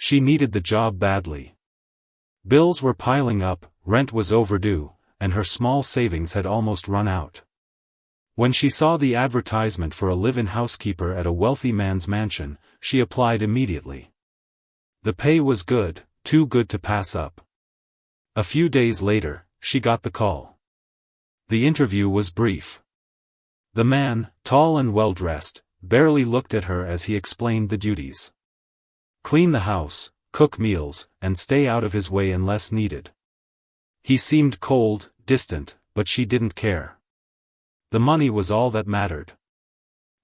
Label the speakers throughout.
Speaker 1: She needed the job badly. Bills were piling up, rent was overdue, and her small savings had almost run out. When she saw the advertisement for a live-in housekeeper at a wealthy man's mansion, she applied immediately. The pay was good, too good to pass up. A few days later, she got the call. The interview was brief. The man, tall and well-dressed, barely looked at her as he explained the duties. Clean the house, cook meals, and stay out of his way unless needed. He seemed cold, distant, but she didn't care. The money was all that mattered.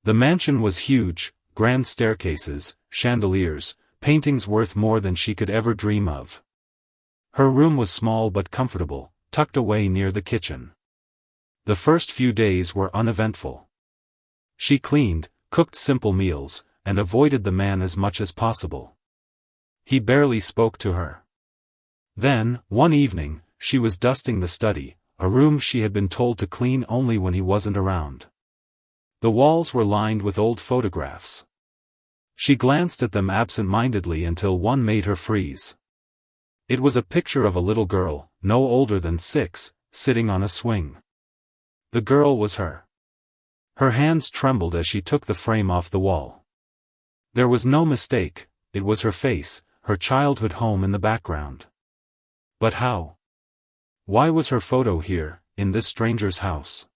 Speaker 1: The mansion was huge, grand staircases, chandeliers, paintings worth more than she could ever dream of. Her room was small but comfortable, tucked away near the kitchen. The first few days were uneventful. She cleaned, cooked simple meals, and avoided the man as much as possible. He barely spoke to her. Then, one evening, she was dusting the study, a room she had been told to clean only when he wasn't around. The walls were lined with old photographs. She glanced at them absent-mindedly until one made her freeze. It was a picture of a little girl, no older than 6, sitting on a swing. The girl was her. Her hands trembled as she took the frame off the wall. There was no mistake, it was her face, her childhood home in the background. But how? Why was her photo here, in this stranger's house?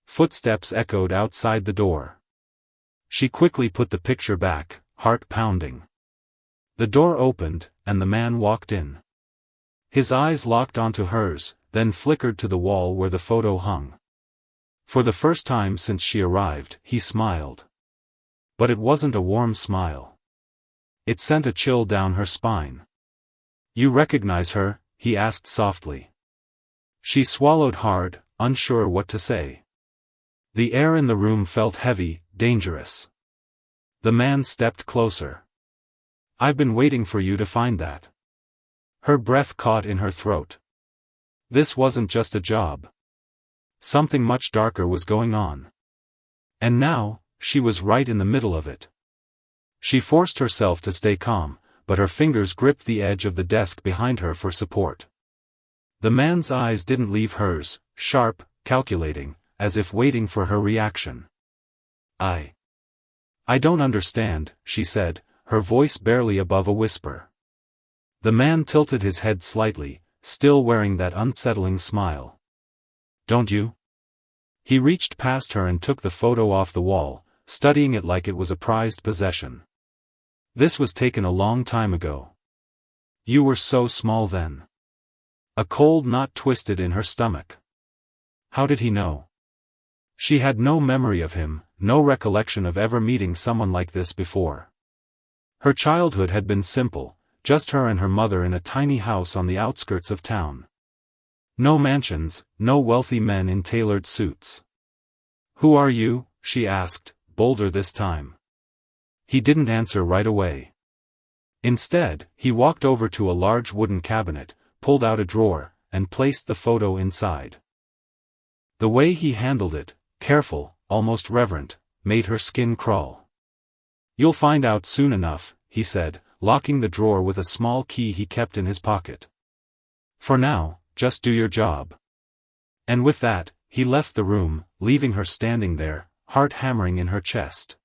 Speaker 1: Footsteps echoed outside the door. She quickly put the picture back, heart pounding. The door opened, and the man walked in. His eyes locked onto hers, then flickered to the wall where the photo hung. For the first time since she arrived, he smiled. But it wasn't a warm smile. It sent a chill down her spine. "You recognize her?" he asked softly. She swallowed hard, unsure what to say. The air in the room felt heavy, dangerous. The man stepped closer. "I've been waiting for you to find that." Her breath caught in her throat. This wasn't just a job. Something much darker was going on. And now, she was right in the middle of it. She forced herself to stay calm, but her fingers gripped the edge of the desk behind her for support. The man's eyes didn't leave hers, sharp, calculating, as if waiting for her reaction. I don't understand," she said, her voice barely above a whisper. The man tilted his head slightly, still wearing that unsettling smile. "Don't you?" He reached past her and took the photo off the wall, studying it like it was a prized possession. "This was taken a long time ago. You were so small then." A cold knot twisted in her stomach. How did he know? She had no memory of him, no recollection of ever meeting someone like this before. Her childhood had been simple, just her and her mother in a tiny house on the outskirts of town. No mansions, no wealthy men in tailored suits. "Who are you?" she asked, bolder this time. He didn't answer right away. Instead, he walked over to a large wooden cabinet, pulled out a drawer, and placed the photo inside. The way he handled it, careful, almost reverent, made her skin crawl. "You'll find out soon enough," he said, locking the drawer with a small key he kept in his pocket. "For now, just do your job." And with that, he left the room, leaving her standing there, heart hammering in her chest.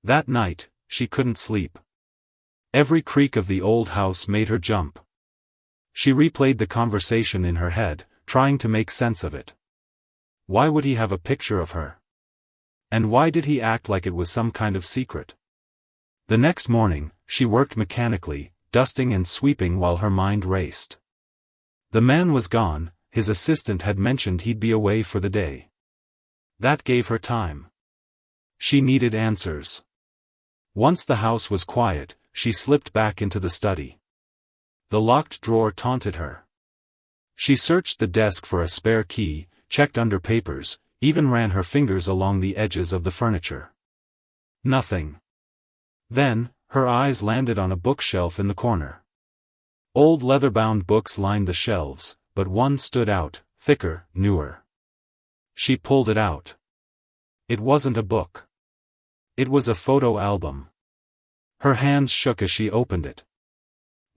Speaker 1: That night, she couldn't sleep. Every creak of the old house made her jump. She replayed the conversation in her head, trying to make sense of it. Why would he have a picture of her? And why did he act like it was some kind of secret? The next morning, she worked mechanically, dusting and sweeping while her mind raced. The man was gone, his assistant had mentioned he'd be away for the day. That gave her time. She needed answers. Once the house was quiet, she slipped back into the study. The locked drawer taunted her. She searched the desk for a spare key, checked under papers, even ran her fingers along the edges of the furniture. Nothing. Then, her eyes landed on a bookshelf in the corner. Old leather-bound books lined the shelves, but one stood out, thicker, newer. She pulled it out. It wasn't a book. It was a photo album. Her hands shook as she opened it.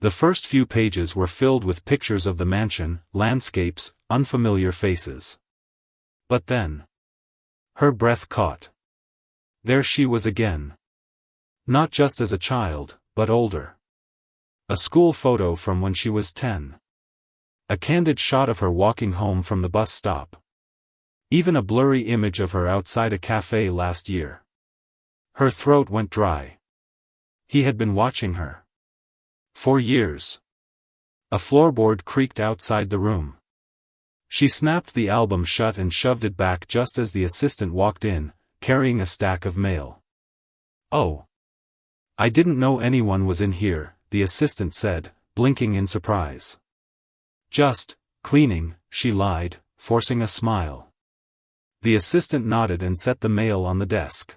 Speaker 1: The first few pages were filled with pictures of the mansion, landscapes, unfamiliar faces. But then, her breath caught. There she was again. Not just as a child, but older. A school photo from when she was 10. A candid shot of her walking home from the bus stop. Even a blurry image of her outside a cafe last year. Her throat went dry. He had been watching her. For years. A floorboard creaked outside the room. She snapped the album shut and shoved it back just as the assistant walked in, carrying a stack of mail. "Oh. I didn't know anyone was in here," the assistant said, blinking in surprise. "Just cleaning," she lied, forcing a smile. The assistant nodded and set the mail on the desk.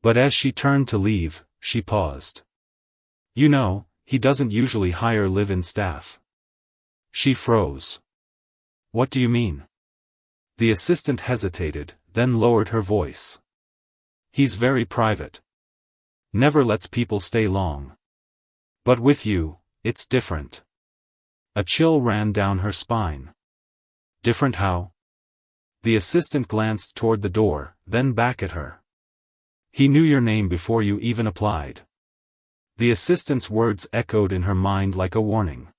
Speaker 1: But as she turned to leave, she paused. "You know, he doesn't usually hire live-in staff." She froze. "What do you mean?" The assistant hesitated, then lowered her voice. "He's very private. Never lets people stay long. But with you, it's different." A chill ran down her spine. "Different how?" The assistant glanced toward the door, then back at her. "He knew your name before you even applied." The assistant's words echoed in her mind like a warning.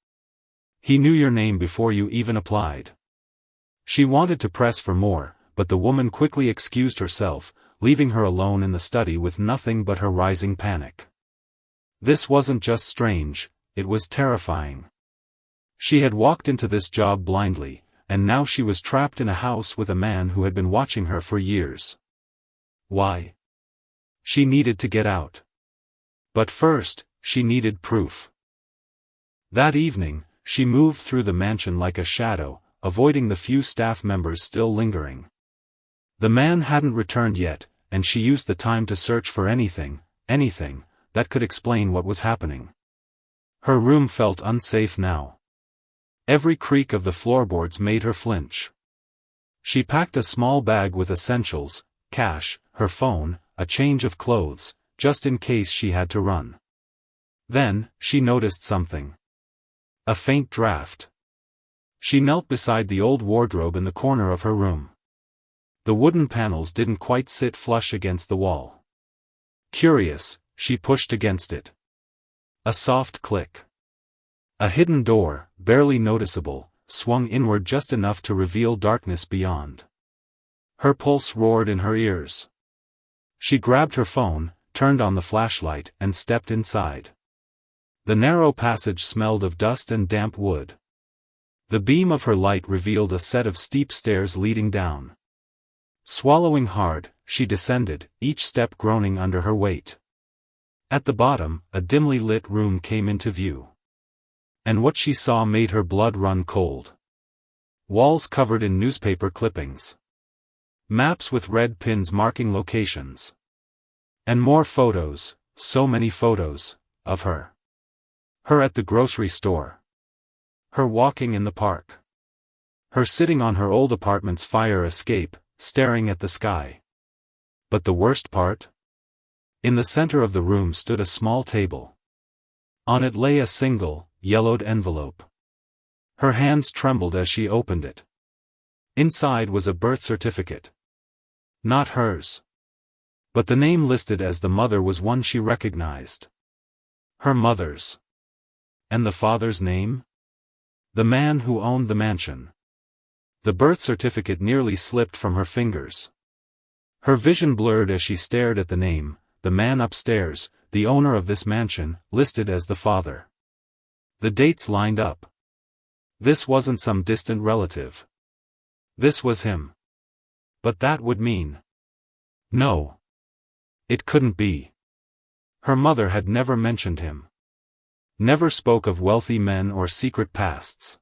Speaker 1: "He knew your name before you even applied." She wanted to press for more, but the woman quickly excused herself, leaving her alone in the study with nothing but her rising panic. This wasn't just strange, it was terrifying. She had walked into this job blindly, and now she was trapped in a house with a man who had been watching her for years. Why? She needed to get out. But first, she needed proof. That evening, she moved through the mansion like a shadow, avoiding the few staff members still lingering. The man hadn't returned yet, and she used the time to search for anything, that could explain what was happening. Her room felt unsafe now. Every creak of the floorboards made her flinch. She packed a small bag with essentials, cash, her phone, a change of clothes, just in case she had to run. Then, she noticed something. A faint draft. She knelt beside the old wardrobe in the corner of her room. The wooden panels didn't quite sit flush against the wall. Curious, she pushed against it. A soft click. A hidden door, barely noticeable, swung inward just enough to reveal darkness beyond. Her pulse roared in her ears. She grabbed her phone, turned on the flashlight, and stepped inside. The narrow passage smelled of dust and damp wood. The beam of her light revealed a set of steep stairs leading down. Swallowing hard, she descended, each step groaning under her weight. At the bottom, a dimly lit room came into view. And what she saw made her blood run cold. Walls covered in newspaper clippings. Maps with red pins marking locations. And more photos, so many photos, of her. Her at the grocery store. Her walking in the park. Her sitting on her old apartment's fire escape, staring at the sky. But the worst part? In the center of the room stood a small table. On it lay a single, yellowed envelope. Her hands trembled as she opened it. Inside was a birth certificate. Not hers. But the name listed as the mother was one she recognized. Her mother's. And the father's name? The man who owned the mansion. The birth certificate nearly slipped from her fingers. Her vision blurred as she stared at the name, the man upstairs, the owner of this mansion, listed as the father. The dates lined up. This wasn't some distant relative. This was him. But that would mean. No. It couldn't be. Her mother had never mentioned him. Never spoke of wealthy men or secret pasts.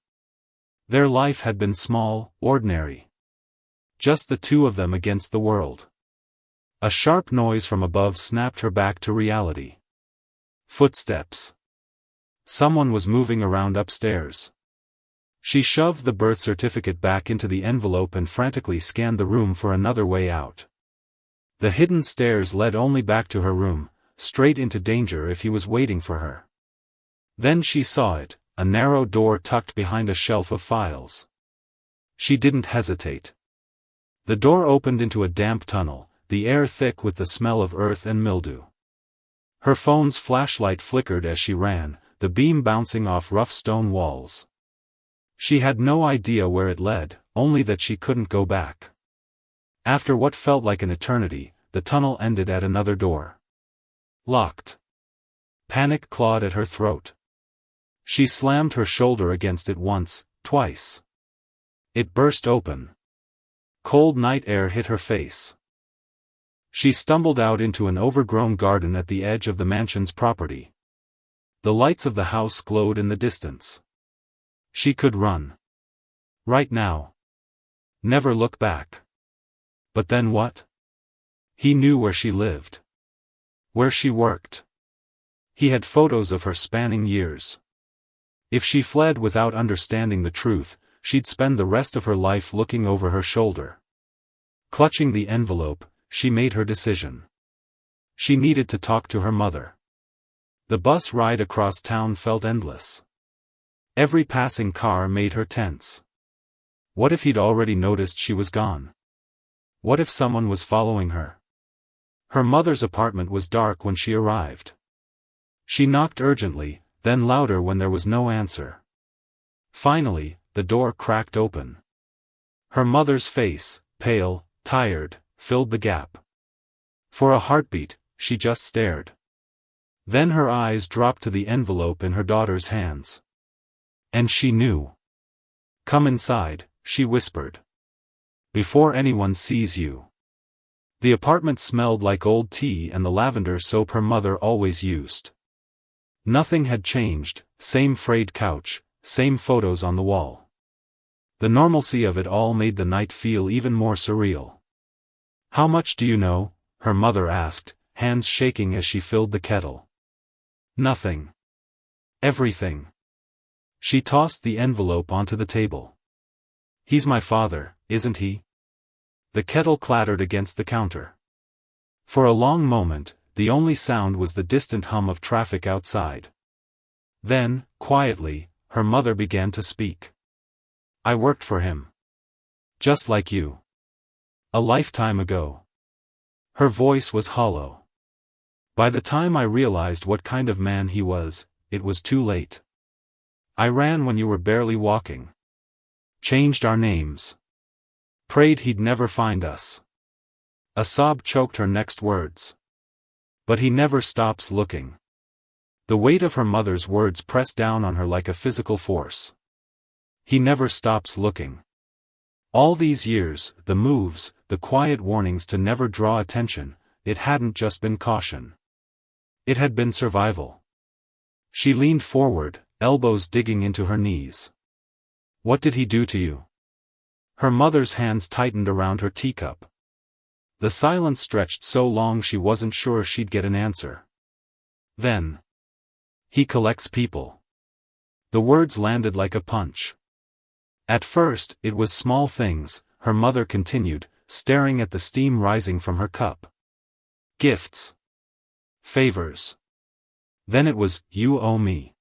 Speaker 1: Their life had been small, ordinary. Just the two of them against the world. A sharp noise from above snapped her back to reality. Footsteps. Someone was moving around upstairs. She shoved the birth certificate back into the envelope and frantically scanned the room for another way out. The hidden stairs led only back to her room, straight into danger if he was waiting for her. Then she saw it, a narrow door tucked behind a shelf of files. She didn't hesitate. The door opened into a damp tunnel, the air thick with the smell of earth and mildew. Her phone's flashlight flickered as she ran, the beam bouncing off rough stone walls. She had no idea where it led, only that she couldn't go back. After what felt like an eternity, the tunnel ended at another door. Locked. Panic clawed at her throat. She slammed her shoulder against it once, twice. It burst open. Cold night air hit her face. She stumbled out into an overgrown garden at the edge of the mansion's property. The lights of the house glowed in the distance. She could run. Right now. Never look back. But then what? He knew where she lived. Where she worked. He had photos of her spanning years. If she fled without understanding the truth, she'd spend the rest of her life looking over her shoulder. Clutching the envelope, she made her decision. She needed to talk to her mother. The bus ride across town felt endless. Every passing car made her tense. What if he'd already noticed she was gone? What if someone was following her? Her mother's apartment was dark when she arrived. She knocked urgently, then louder when there was no answer. Finally, the door cracked open. Her mother's face, pale, tired, filled the gap. For a heartbeat, she just stared. Then her eyes dropped to the envelope in her daughter's hands. And she knew. "Come inside," she whispered. "Before anyone sees you." The apartment smelled like old tea and the lavender soap her mother always used. Nothing had changed, same frayed couch, same photos on the wall. The normalcy of it all made the night feel even more surreal. "How much do you know?" her mother asked, hands shaking as she filled the kettle. "Nothing. Everything." She tossed the envelope onto the table. "He's my father, isn't he?" The kettle clattered against the counter. For a long moment, the only sound was the distant hum of traffic outside. Then, quietly, her mother began to speak. "I worked for him. Just like you. A lifetime ago." Her voice was hollow. "By the time I realized what kind of man he was, it was too late. I ran when you were barely walking. Changed our names. Prayed he'd never find us." A sob choked her next words. "But he never stops looking." The weight of her mother's words pressed down on her like a physical force. "He never stops looking." All these years, the moves, the quiet warnings to never draw attention, it hadn't just been caution. It had been survival. She leaned forward, elbows digging into her knees. "What did he do to you?" Her mother's hands tightened around her teacup. The silence stretched so long she wasn't sure she'd get an answer. Then. "He collects people." The words landed like a punch. "At first, it was small things," her mother continued, staring at the steam rising from her cup. "Gifts. Favors. Then it was, 'You owe me.'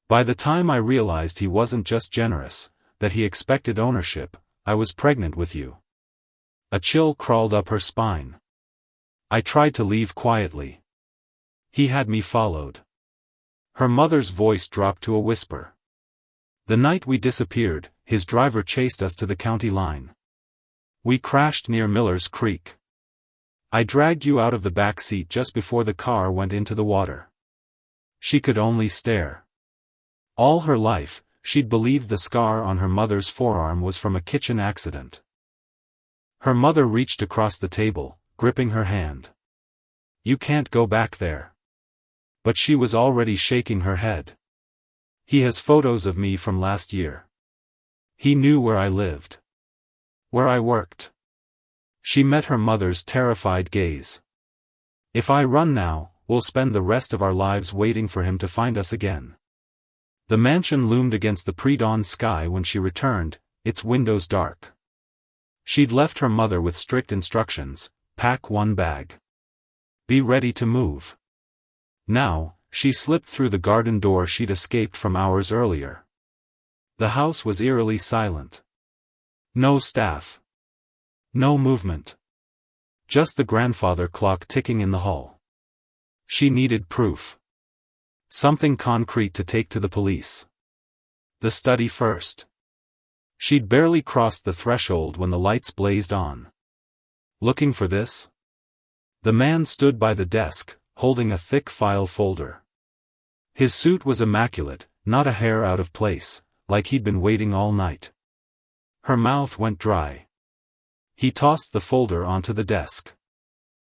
Speaker 1: By the time I realized he wasn't just generous, that he expected ownership, I was pregnant with you." A chill crawled up her spine. "I tried to leave quietly. He had me followed." Her mother's voice dropped to a whisper. "The night we disappeared, his driver chased us to the county line. We crashed near Miller's Creek. I dragged you out of the back seat just before the car went into the water." She could only stare. All her life, she'd believed the scar on her mother's forearm was from a kitchen accident. Her mother reached across the table, gripping her hand. "You can't go back there." But she was already shaking her head. "He has photos of me from last year. He knew where I lived. Where I worked." She met her mother's terrified gaze. "If I run now, we'll spend the rest of our lives waiting for him to find us again." The mansion loomed against the pre-dawn sky when she returned, its windows dark. She'd left her mother with strict instructions: pack one bag. Be ready to move. Now, she slipped through the garden door she'd escaped from hours earlier. The house was eerily silent. No staff. No movement. Just the grandfather clock ticking in the hall. She needed proof. Something concrete to take to the police. The study first. She'd barely crossed the threshold when the lights blazed on. Looking for this? The man stood by the desk, holding a thick file folder. His suit was immaculate, not a hair out of place, like he'd been waiting all night. Her mouth went dry. He tossed the folder onto the desk.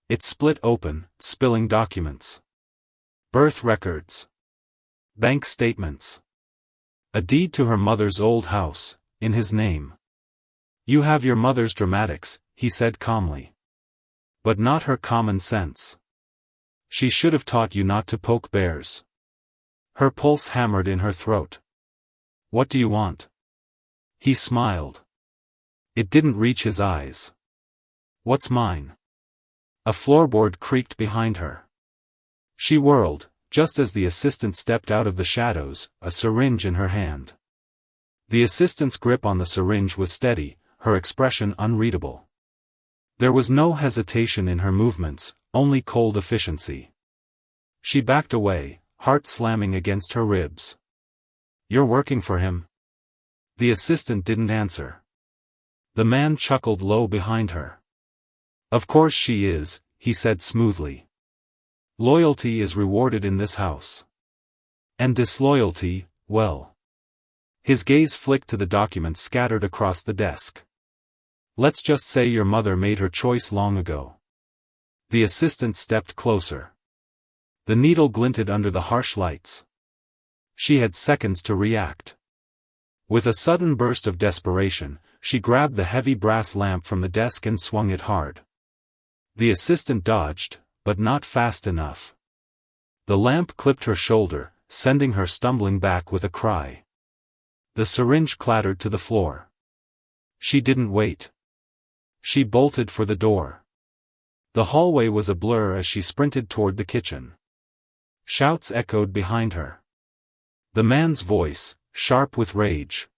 Speaker 1: It split open, spilling documents. Birth records. Bank statements. A deed to her mother's old house, in his name. You have your mother's dramatics, he said calmly. But not her common sense. She should have taught you not to poke bears. Her pulse hammered in her throat. What do you want? He smiled. It didn't reach his eyes. What's mine? A floorboard creaked behind her. She whirled, just as the assistant stepped out of the shadows, a syringe in her hand. The assistant's grip on the syringe was steady, her expression unreadable. There was no hesitation in her movements, only cold efficiency. She backed away, heart slamming against her ribs. You're working for him? The assistant didn't answer. The man chuckled low behind her. Of course she is, he said smoothly. Loyalty is rewarded in this house. And disloyalty, well. His gaze flicked to the documents scattered across the desk. Let's just say your mother made her choice long ago. The assistant stepped closer. The needle glinted under the harsh lights. She had seconds to react. With a sudden burst of desperation, she grabbed the heavy brass lamp from the desk and swung it hard. The assistant dodged, but not fast enough. The lamp clipped her shoulder, sending her stumbling back with a cry. The syringe clattered to the floor. She didn't wait. She bolted for the door. The hallway was a blur as she sprinted toward the kitchen. Shouts echoed behind her. The man's voice, sharp with rage.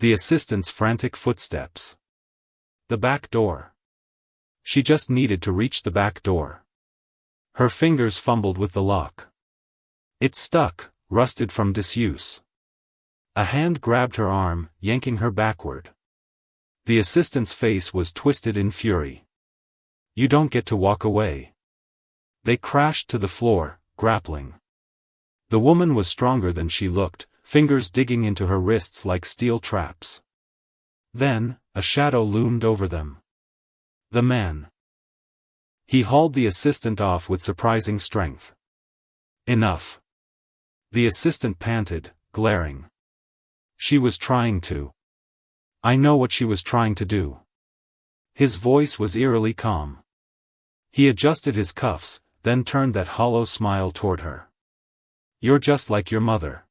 Speaker 1: The assistant's frantic footsteps. The back door. She just needed to reach the back door. Her fingers fumbled with the lock. It stuck, rusted from disuse. A hand grabbed her arm, yanking her backward. The assistant's face was twisted in fury. You don't get to walk away. They crashed to the floor, grappling. The woman was stronger than she looked, fingers digging into her wrists like steel traps. Then, a shadow loomed over them. The man. He hauled the assistant off with surprising strength. Enough. The assistant panted, glaring. She was trying to. I know what she was trying to do. His voice was eerily calm. He adjusted his cuffs, then turned that hollow smile toward her. You're just like your mother.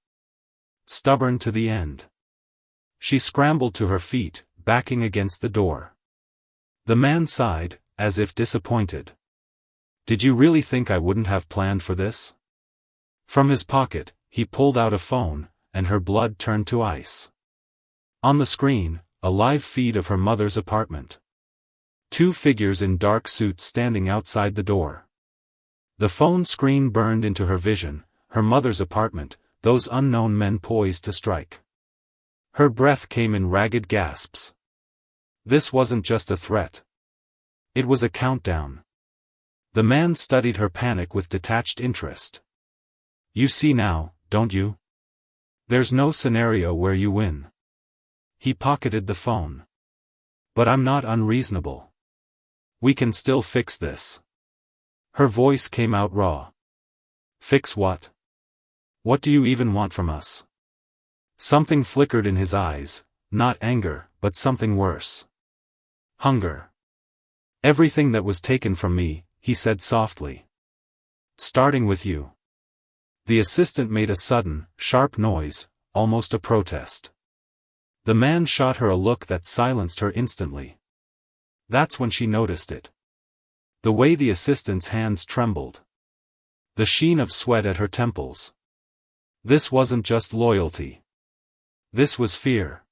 Speaker 1: Stubborn to the end. She scrambled to her feet, backing against the door. The man sighed, as if disappointed. Did you really think I wouldn't have planned for this? From his pocket, he pulled out a phone, and her blood turned to ice. On the screen, a live feed of her mother's apartment. 2 figures in dark suits standing outside the door. The phone screen burned into her vision, her mother's apartment, those unknown men poised to strike. Her breath came in ragged gasps. This wasn't just a threat. It was a countdown. The man studied her panic with detached interest. You see now, don't you? There's no scenario where you win. He pocketed the phone. But I'm not unreasonable. We can still fix this. Her voice came out raw. Fix what? What do you even want from us? Something flickered in his eyes, not anger, but something worse. Hunger. Everything that was taken from me, he said softly. Starting with you. The assistant made a sudden, sharp noise, almost a protest. The man shot her a look that silenced her instantly. That's when she noticed it. The way the assistant's hands trembled. the sheen of sweat at her temples. This wasn't just loyalty. This was fear.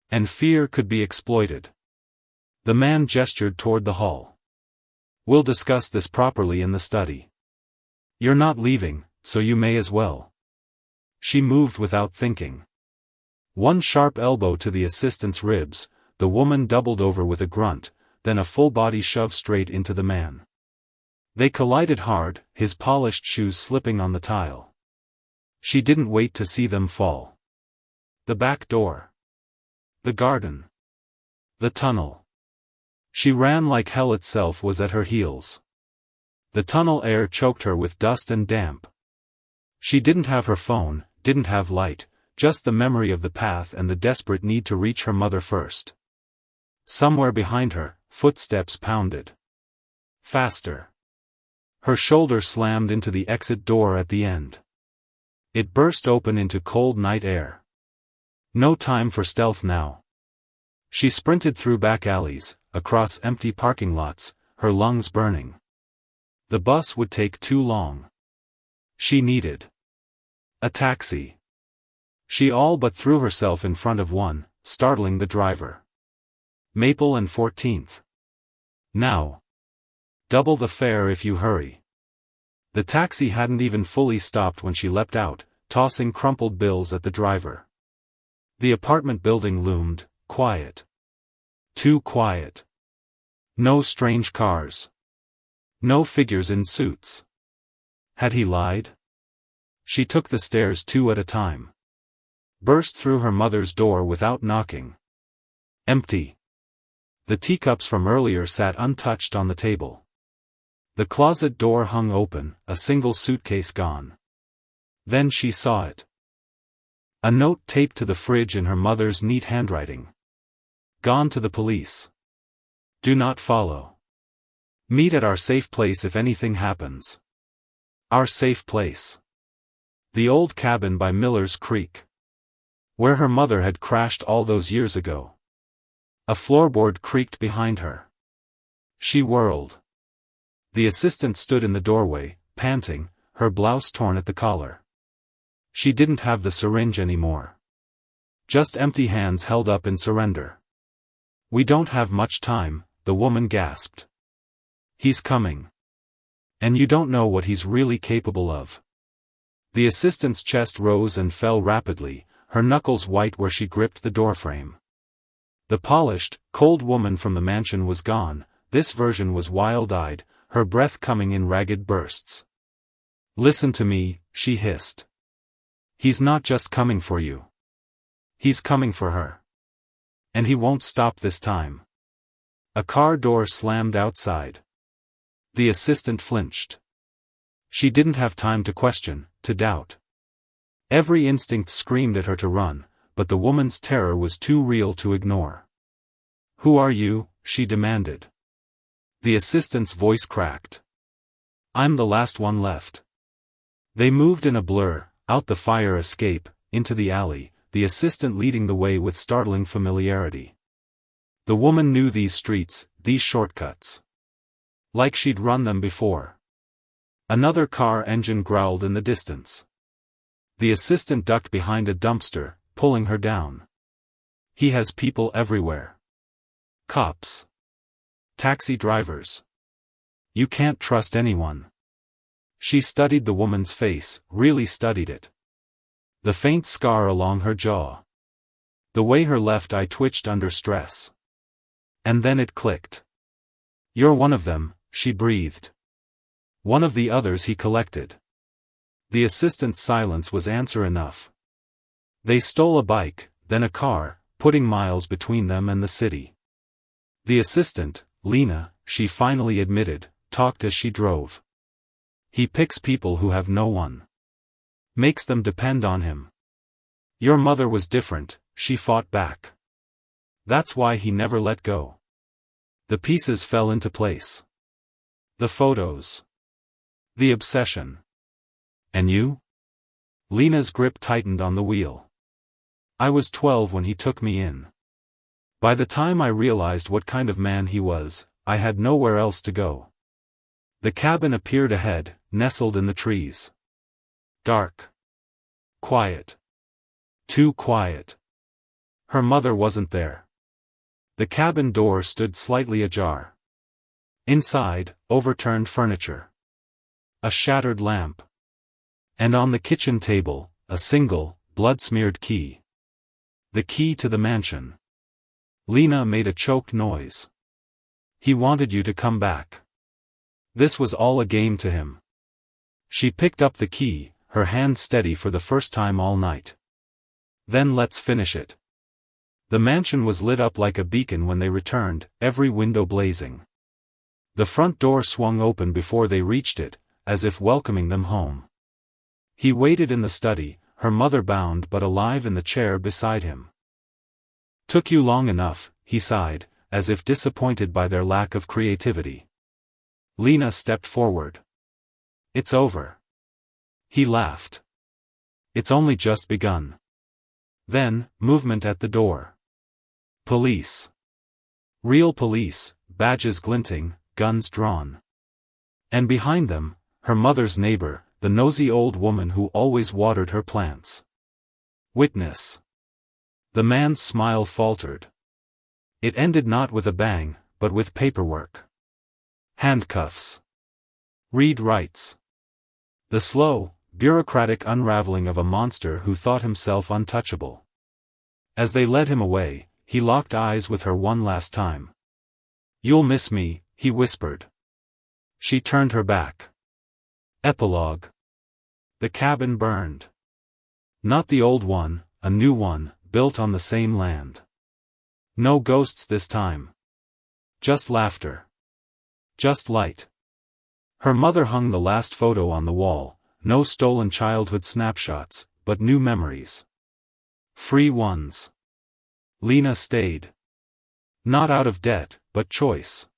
Speaker 1: And fear could be exploited. The man gestured toward the hall. We'll discuss this properly in the study. You're not leaving, so you may as well. She moved without thinking. One sharp elbow to the assistant's ribs, the woman doubled over with a grunt, then a full-body shove straight into the man. They collided hard, his polished shoes slipping on the tile. She didn't wait to see them fall. The back door. The garden. The tunnel. She ran like hell itself was at her heels. The tunnel air choked her with dust and damp. She didn't have her phone, didn't have light, just the memory of the path and the desperate need to reach her mother first. Somewhere behind her, footsteps pounded. Faster. Her shoulder slammed into the exit door at the end. It burst open into cold night air. No time for stealth now. She sprinted through back alleys, across empty parking lots, her lungs burning. The bus would take too long. She needed a taxi. She all but threw herself in front of one, startling the driver. Maple and 14th. Now. Double the fare if you hurry. The taxi hadn't even fully stopped when she leapt out, tossing crumpled bills at the driver. The apartment building loomed, quiet. Too quiet. No strange cars. No figures in suits. Had he lied? She took the stairs two at a time. Burst through her mother's door without knocking. Empty. The teacups from earlier sat untouched on the table. The closet door hung open, a single suitcase gone. Then she saw it. A note taped to the fridge in her mother's neat handwriting. Gone to the police. Do not follow. Meet at our safe place if anything happens. Our safe place. The old cabin by Miller's Creek. Where her mother had crashed all those years ago. A floorboard creaked behind her. She whirled. The assistant stood in the doorway, panting, her blouse torn at the collar. She didn't have the syringe anymore. Just empty hands held up in surrender. We don't have much time, the woman gasped. He's coming. And you don't know what he's really capable of. The assistant's chest rose and fell rapidly, her knuckles white where she gripped the doorframe. The polished, cold woman from the mansion was gone, this version was wild-eyed, her breath coming in ragged bursts. Listen to me, she hissed. He's not just coming for you. He's coming for her. And he won't stop this time. A car door slammed outside. The assistant flinched. She didn't have time to question, to doubt. Every instinct screamed at her to run, but the woman's terror was too real to ignore. Who are you? She demanded. The assistant's voice cracked. I'm the last one left. They moved in a blur, out the fire escape, into the alley, the assistant leading the way with startling familiarity. The woman knew these streets, these shortcuts. Like she'd run them before. Another car engine growled in the distance. The assistant ducked behind a dumpster, pulling her down. He has people everywhere. Cops. Taxi drivers. You can't trust anyone. She studied the woman's face, really studied it. The faint scar along her jaw. The way her left eye twitched under stress. And then it clicked. You're one of them, she breathed. One of the others he collected. The assistant's silence was answer enough. They stole a bike, then a car, putting miles between them and the city. The assistant, Lena, she finally admitted, talked as she drove. He picks people who have no one. Makes them depend on him. Your mother was different, she fought back. That's why he never let go. The pieces fell into place. The photos. The obsession. And you? Lena's grip tightened on the wheel. I was 12 when he took me in. By the time I realized what kind of man he was, I had nowhere else to go. The cabin appeared ahead, nestled in the trees. Dark. Quiet. Too quiet. Her mother wasn't there. The cabin door stood slightly ajar. Inside, overturned furniture. A shattered lamp. And on the kitchen table, a single, blood-smeared key. The key to the mansion. Lena made a choked noise. He wanted you to come back. This was all a game to him. She picked up the key, her hand steady for the first time all night. Then let's finish it. The mansion was lit up like a beacon when they returned, every window blazing. The front door swung open before they reached it, as if welcoming them home. He waited in the study, her mother bound but alive in the chair beside him. Took you long enough, he sighed, as if disappointed by their lack of creativity. Lena stepped forward. It's over. He laughed. It's only just begun. Then, movement at the door. Police. Real police, badges glinting, guns drawn. And behind them, her mother's neighbor, the nosy old woman who always watered her plants. Witness. The man's smile faltered. It ended not with a bang, but with paperwork. Handcuffs. Read rights. The slow, bureaucratic unraveling of a monster who thought himself untouchable. As they led him away, he locked eyes with her one last time. You'll miss me, he whispered. She turned her back. Epilogue. The cabin burned. Not the old one, a new one, built on the same land. No ghosts this time. Just laughter. Just light. Her mother hung the last photo on the wall, no stolen childhood snapshots, but new memories. Free ones. Lena stayed. Not out of debt, but choice.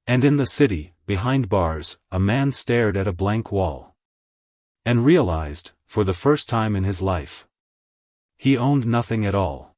Speaker 1: And in the city, behind bars, a man stared at a blank wall. And realized, for the first time in his life, he owned nothing at all.